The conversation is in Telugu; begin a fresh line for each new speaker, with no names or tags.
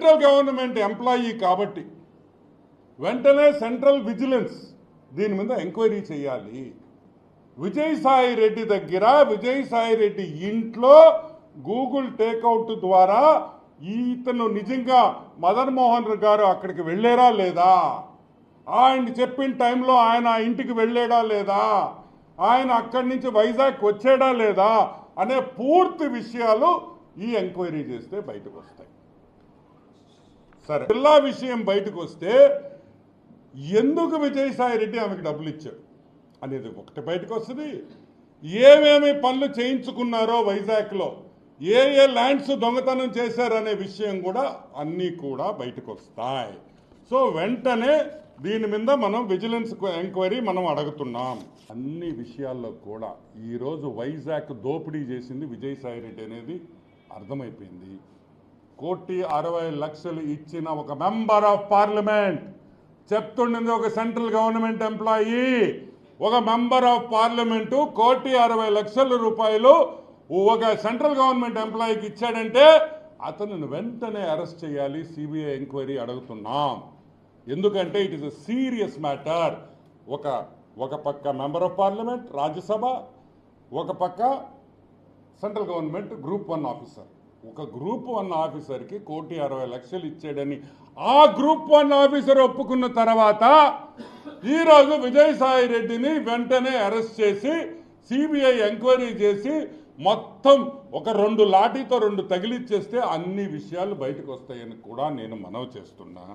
సెంట్రల్ గవర్నమెంట్ ఎంప్లాయీ కాబట్టి వెంటనే సెంట్రల్ విజిలెన్స్ దీని మీద ఎంక్వైరీ చేయాలి. విజయసాయి రెడ్డి దగ్గర, విజయసాయి రెడ్డి ఇంట్లో గూగుల్ టేక్అవుట్ ద్వారా ఇతను నిజంగా మదన్ మోహన్ గారు అక్కడికి వెళ్ళారా లేదా, ఆయన చెప్పిన టైంలో ఆయన ఇంటికి వెళ్ళాడా లేదా, ఆయన అక్కడి నుంచి వైజాగ్ వచ్చాడా లేదా అనే పూర్తి విషయాలు ఈ ఎంక్వైరీ చేస్తే బయటకు వస్తాయి. సరే, జిల్లా విషయం బయటకు వస్తే ఎందుకు విజయసాయి రెడ్డి ఆమెకు డబ్బులు ఇచ్చాడు అనేది ఒకటి బయటకు వస్తుంది. ఏమేమి పనులు చేయించుకున్నారో వైజాగ్లో, ఏ ఏ ల్యాండ్స్ దొంగతనం చేశారనే విషయం కూడా అన్నీ కూడా బయటకు వస్తాయి. సో వెంటనే దీని మీద మనం విజిలెన్స్ ఎంక్వైరీ మనం అడుగుతున్నాం. అన్ని విషయాల్లో కూడా ఈరోజు వైజాగ్ దోపిడీ చేసింది విజయసాయి రెడ్డి అనేది అర్థమైపోయింది. 1,60,00,000 ఇచ్చిన ఒక మెంబర్ ఆఫ్ పార్లమెంట్ చెప్తుండింది, ఒక సెంట్రల్ గవర్నమెంట్ ఎంప్లాయీ, ఒక మెంబర్ ఆఫ్ పార్లమెంటు 1,60,00,000 రూపాయలు ఒక సెంట్రల్ గవర్నమెంట్ ఎంప్లాయీకి ఇచ్చాడంటే అతను వెంటనే అరెస్ట్ చేయాలి. సిబిఐ ఎంక్వైరీ అడుగుతున్నాం. ఎందుకంటే it is a serious matter. ఒక పక్క మెంబర్ ఆఫ్ పార్లమెంట్ రాజ్యసభ, ఒక పక్క సెంట్రల్ గవర్నమెంట్ గ్రూప్ 1 ఆఫీసర్. ఒక గ్రూప్ 1 ఆఫీసర్కి 1,60,00,000 ఇచ్చాడని ఆ గ్రూప్ 1 ఆఫీసర్ ఒప్పుకున్న తర్వాత ఈరోజు విజయసాయి రెడ్డిని వెంటనే అరెస్ట్ చేసి సిబిఐ ఎంక్వైరీ చేసి మొత్తం ఒక 2 లాఠీతో 2 తగిలిచ్చేస్తే అన్ని విషయాలు బయటకు వస్తాయని కూడా నేను మనవి చేస్తున్నా.